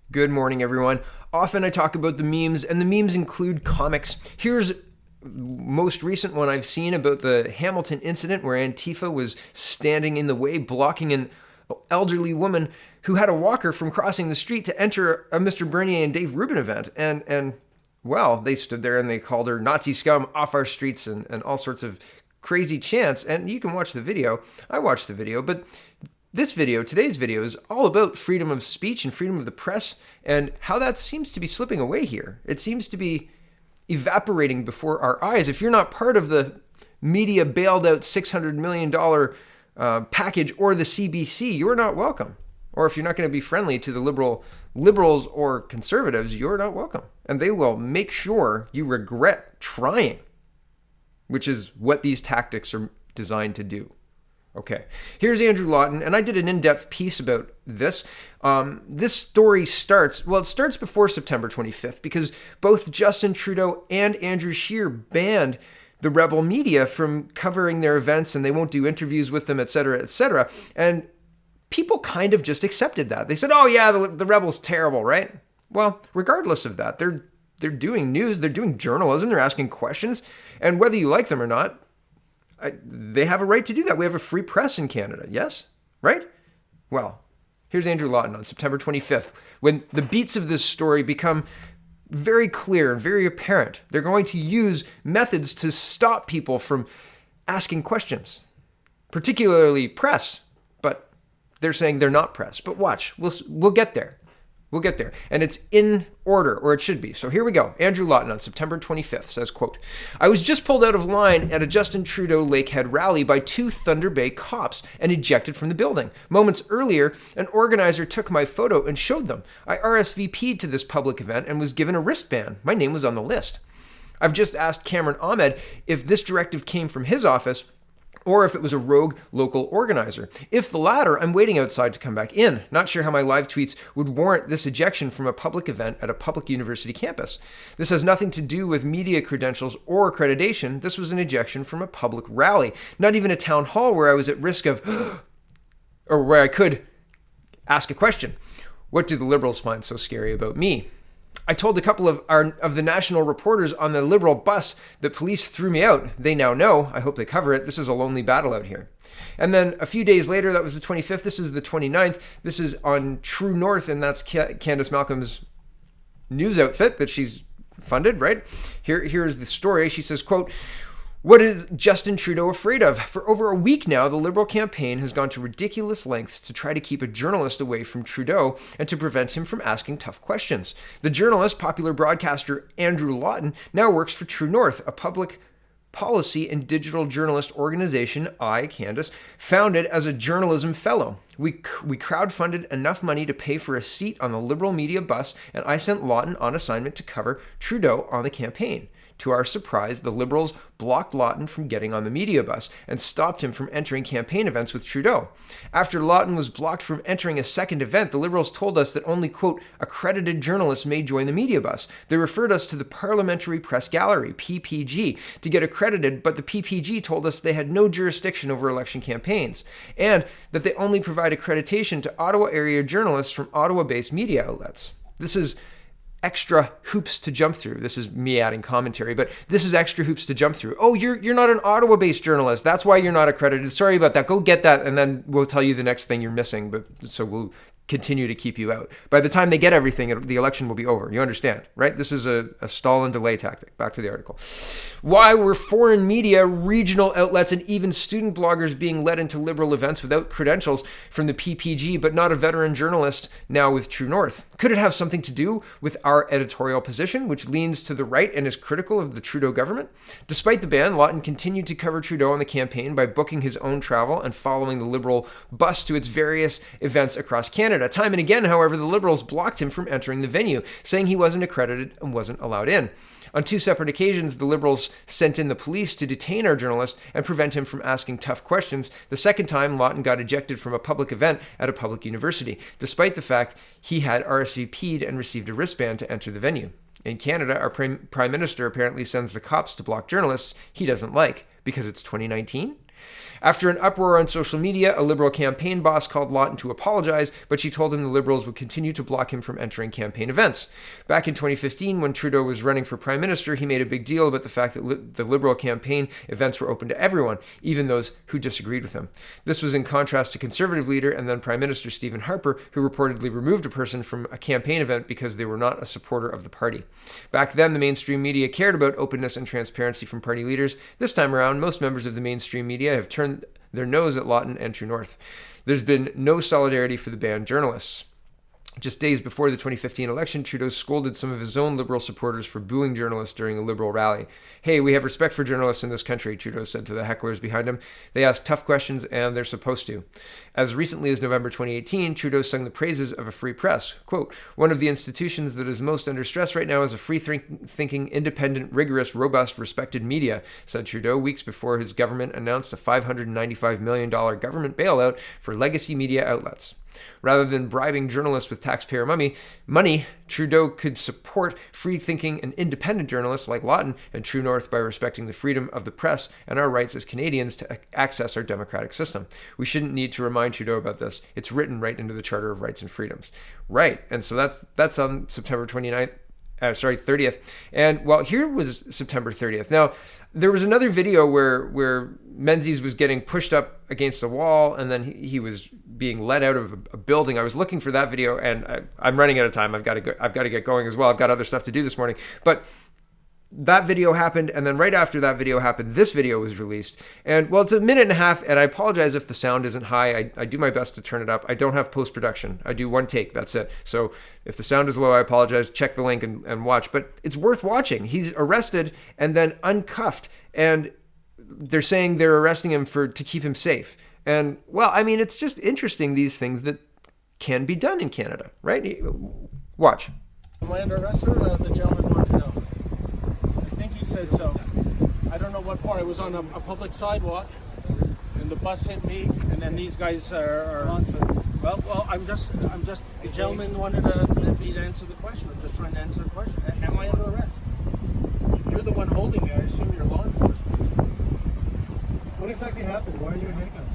Good morning, everyone. Often I talk about the memes, and the memes include comics. Here's most recent one I've seen about the Hamilton incident where Antifa was standing in the way, blocking an elderly woman who had a walker from crossing the street to enter a Mr. Bernier and Dave Rubin event. Well, they stood there and they called her Nazi scum, off our streets, and all sorts of crazy chants. And you can watch the video. I watched the video, but this video, today's video, is all about freedom of speech and freedom of the press and how that seems to be slipping away here. It seems to be evaporating before our eyes. If you're not part of the media bailed out $600 million package or the CBC, you're not welcome. Or if you're not going to be friendly to the liberals or conservatives, you're not welcome. And they will make sure you regret trying, which is what these tactics are designed to do. Okay, here's Andrew Lawton, and I did an in-depth piece about this. This story starts before September 25th, because both Justin Trudeau and Andrew Scheer banned the rebel media from covering their events, and they won't do interviews with them, et cetera, et cetera. And people kind of just accepted that. They said, oh yeah, the rebel's terrible, right? Well, regardless of that, they're doing news, they're doing journalism, they're asking questions, and whether you like them or not, they have a right to do that. We have a free press in Canada, yes? Right? Well, here's Andrew Lawton on September 25th. When the beats of this story become very clear and very apparent, they're going to use methods to stop people from asking questions, particularly press. But they're saying they're not press. But watch, we'll get there. We'll get there. And it's in order, or it should be. So here we go. Andrew Lawton on September 25th says, quote, I was just pulled out of line at a Justin Trudeau Lakehead rally by two Thunder Bay cops and ejected from the building. Moments earlier, an organizer took my photo and showed them. I RSVP'd to this public event and was given a wristband. My name was on the list. I've just asked Cameron Ahmed if this directive came from his office or if it was a rogue local organizer. If the latter, I'm waiting outside to come back in. Not sure how my live tweets would warrant this ejection from a public event at a public university campus. This has nothing to do with media credentials or accreditation. This was an ejection from a public rally, not even a town hall where I was at risk of, or where I could ask a question. What do the Liberals find so scary about me? I told a couple of the national reporters on the Liberal bus that police threw me out. They now know. I hope they cover it. This is a lonely battle out here. And then a few days later, that was the 25th. This is the 29th. This is on True North, and that's Candace Malcolm's news outfit that she's funded, right? Here's the story. She says, quote, what is Justin Trudeau afraid of? For over a week now, the Liberal campaign has gone to ridiculous lengths to try to keep a journalist away from Trudeau and to prevent him from asking tough questions. The journalist, popular broadcaster Andrew Lawton, now works for True North, a public policy and digital journalist organization Candace founded as a journalism fellow. We crowdfunded enough money to pay for a seat on the Liberal media bus, and I sent Lawton on assignment to cover Trudeau on the campaign. To our surprise, the Liberals blocked Lawton from getting on the media bus and stopped him from entering campaign events with Trudeau. After Lawton was blocked from entering a second event, the Liberals told us that only, quote, accredited journalists may join the media bus. They referred us to the Parliamentary Press Gallery, PPG, to get accredited, but the PPG told us they had no jurisdiction over election campaigns, and that they only provide accreditation to Ottawa area journalists from Ottawa-based media outlets. This is extra hoops to jump through. This is me adding commentary, but this is extra hoops to jump through. Oh, you're not an Ottawa-based journalist. That's why you're not accredited. Sorry about that. Go get that, and then we'll tell you the next thing you're missing. But so we'll continue to keep you out. By the time they get everything, the election will be over. You understand, right? This is a stall and delay tactic. Back to the article. Why were foreign media, regional outlets, and even student bloggers being led into Liberal events without credentials from the PPG, but not a veteran journalist now with True North? Could it have something to do with our editorial position, which leans to the right and is critical of the Trudeau government? Despite the ban, Lawton continued to cover Trudeau on the campaign by booking his own travel and following the Liberal bus to its various events across Canada. Time and again, however, the Liberals blocked him from entering the venue, saying he wasn't accredited and wasn't allowed in. On two separate occasions, the Liberals sent in the police to detain our journalist and prevent him from asking tough questions. The second time, Lawton got ejected from a public event at a public university, despite the fact he had RSVP'd and received a wristband to enter the venue. In Canada, our Prime Minister apparently sends the cops to block journalists he doesn't like because it's 2019. After an uproar on social media, a Liberal campaign boss called Lawton to apologize, but she told him the Liberals would continue to block him from entering campaign events. Back in 2015, when Trudeau was running for Prime Minister, he made a big deal about the fact that the Liberal campaign events were open to everyone, even those who disagreed with him. This was in contrast to Conservative leader and then Prime Minister Stephen Harper, who reportedly removed a person from a campaign event because they were not a supporter of the party. Back then, the mainstream media cared about openness and transparency from party leaders. This time around, most members of the mainstream media have turned their nose at Lawton and True North. There's been no solidarity for the banned journalists. Just days before the 2015 election, Trudeau scolded some of his own Liberal supporters for booing journalists during a Liberal rally. "Hey, we have respect for journalists in this country," Trudeau said to the hecklers behind him. "They ask tough questions, and they're supposed to." As recently as November 2018, Trudeau sung the praises of a free press. Quote, "One of the institutions that is most under stress right now is a free-thinking, independent, rigorous, robust, respected media," said Trudeau weeks before his government announced a $595 million government bailout for legacy media outlets. Rather than bribing journalists with taxpayer money, Trudeau could support free-thinking and independent journalists like Lawton and True North by respecting the freedom of the press and our rights as Canadians to access our democratic system. We shouldn't need to remind Trudeau about this. It's written right into the Charter of Rights and Freedoms. Right, and so that's on September 30th. And well, here was September 30th. Now, there was another video where Menzies was getting pushed up against a wall, and then he was being led out of a building. I was looking for that video, and I'm running out of time. I've got to get going as well. I've got other stuff to do this morning. But that video happened, and then right after that video happened, this video was released. And well, it's a minute and a half, and I apologize if the sound isn't high. I do my best to turn it up. I don't have post-production. I do one take, that's it. So if the sound is low, I apologize. Check the link and watch. But it's worth watching. He's arrested and then uncuffed, and they're saying they're arresting him to keep him safe. And well, I mean, it's just interesting, these things that can be done in Canada, right? Watch. Am I under arrest, sir? The gentleman wanted to know. I think he said so. I don't know what for. I was on a public sidewalk, and the bus hit me, and then these guys are on. Well, I'm just. The gentleman wanted me to answer the question. I'm just trying to answer the question. Am I under arrest? You're the one holding me. I assume you're law enforcement. What exactly happened? Why are you in handcuffs?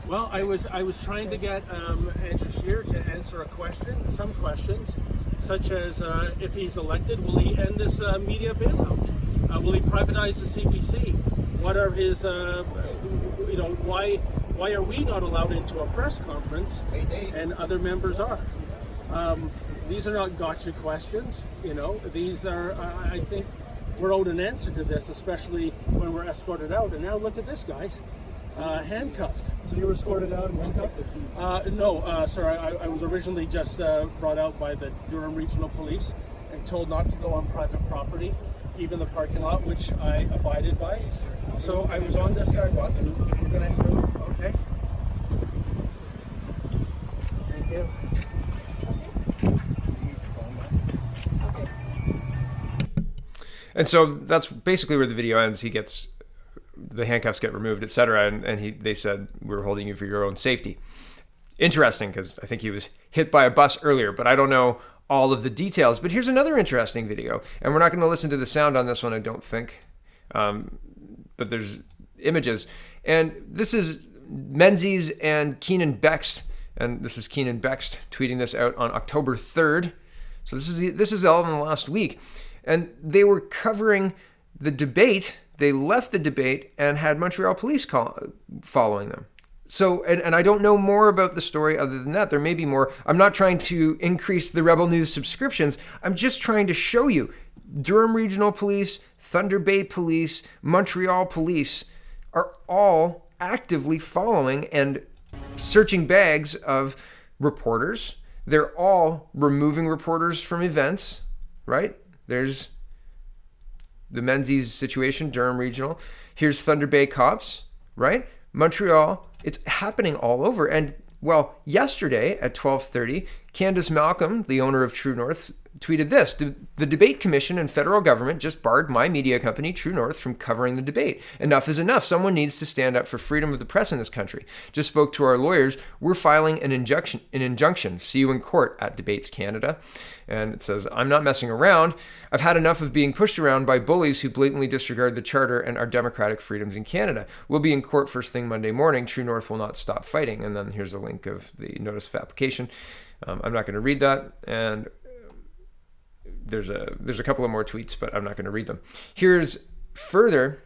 Well, I was trying to get Andrew Scheer to answer some questions, such as if he's elected, will he end this media bailout? Will he privatize the CBC? What are his, why are we not allowed into a press conference and other members are? These are not gotcha questions, These are, I think, we're owed an answer to this, especially when we're escorted out. And now look at this, guys, handcuffed. So you were escorted out and handcuffed? No, sir. I was originally just brought out by the Durham Regional Police and told not to go on private property, even the parking lot, which I abided by. So I was on this sidewalk, and you're going to move. Okay. Thank you. And so that's basically where the video ends. The handcuffs get removed, etc. And they said, "We're holding you for your own safety." Interesting, because I think he was hit by a bus earlier, but I don't know all of the details. But here's another interesting video, and we're not going to listen to the sound on this one, I don't think. But there's images, and this is Menzies and Keenan Bext, and this is Keenan Bext tweeting this out on October 3rd. So this is all in the last week. And they were covering the debate. They left the debate and had Montreal police following them. So, and I don't know more about the story other than that. There may be more. I'm not trying to increase the Rebel News subscriptions. I'm just trying to show you Durham Regional Police, Thunder Bay Police, Montreal Police are all actively following and searching bags of reporters. They're all removing reporters from events, right? There's the Menzies situation, Durham Regional. Here's Thunder Bay cops, right? Montreal. It's happening all over. And well, yesterday at 12:30, Candace Malcolm, the owner of True North, tweeted this: "The debate commission and federal government just barred my media company, True North, from covering the debate. Enough is enough. Someone needs to stand up for freedom of the press in this country. Just spoke to our lawyers. We're filing an injunction. See you in court at Debates Canada." And it says, "I'm not messing around. I've had enough of being pushed around by bullies who blatantly disregard the charter and our democratic freedoms in Canada. We'll be in court first thing Monday morning. True North will not stop fighting." And then here's a link of the notice of application. I'm not going to read that. And there's a couple of more tweets, but I'm not going to read them. Here's further.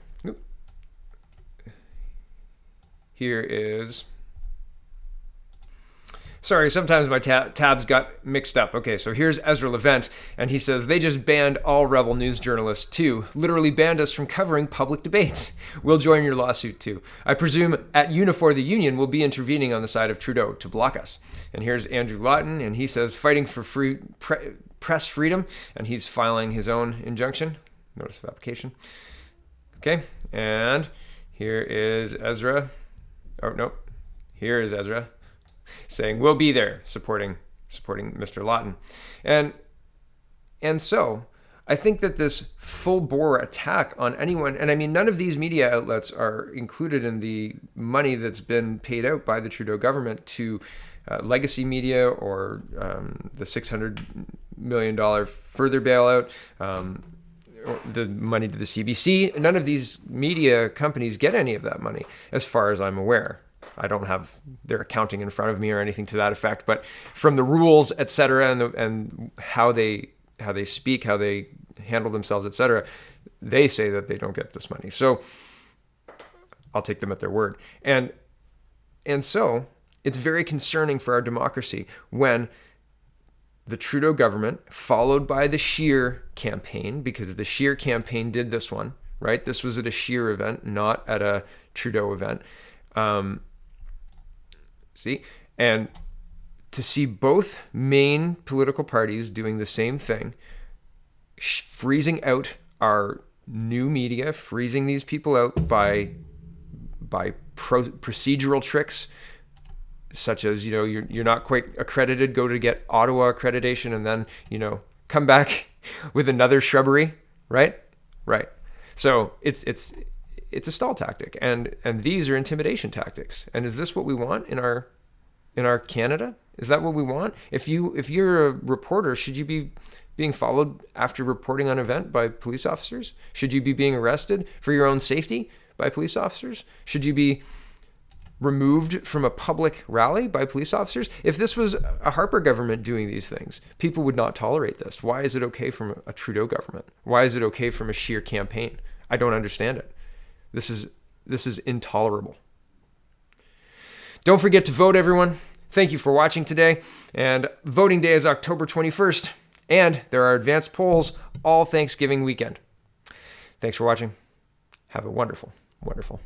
Here is. Sorry, sometimes my tabs got mixed up. Okay, so here's Ezra Levent, and he says, "They just banned all Rebel News journalists too. Literally banned us from covering public debates. We'll join your lawsuit too. I presume at Unifor the union will be intervening on the side of Trudeau to block us." And here's Andrew Lawton, and he says, "Fighting for free press freedom," and he's filing his own injunction, notice of application. Okay, and here is Ezra. Oh, no, here is Ezra saying, "We'll be there," supporting Mr. Lawton. And so I think that this full bore attack on anyone, and I mean, none of these media outlets are included in the money that's been paid out by the Trudeau government to legacy media or the $600 million further bailout, or the money to the CBC. None of these media companies get any of that money, as far as I'm aware. I don't have their accounting in front of me or anything to that effect, but from the rules, et cetera, and how they speak, how they handle themselves, et cetera, they say that they don't get this money. So I'll take them at their word. And so it's very concerning for our democracy when the Trudeau government, followed by the Scheer campaign, because the Scheer campaign did this one, right? This was at a Scheer event, not at a Trudeau event. And to see both main political parties doing the same thing, freezing out our new media, freezing these people out by procedural tricks, such as, you're not quite accredited, go to get Ottawa accreditation, and then, come back with another shrubbery, right? Right. So it's a stall tactic, and these are intimidation tactics. And is this what we want in our Canada? Is that what we want? If you're a reporter, should you be being followed after reporting on an event by police officers? Should you be being arrested for your own safety by police officers? Should you be removed from a public rally by police officers? If this was a Harper government doing these things, people would not tolerate this. Why is it okay from a Trudeau government? Why is it okay from a Scheer campaign? I don't understand it. This is intolerable. Don't forget to vote, everyone. Thank you for watching today. And voting day is October 21st. And there are advanced polls all Thanksgiving weekend. Thanks for watching. Have a wonderful, wonderful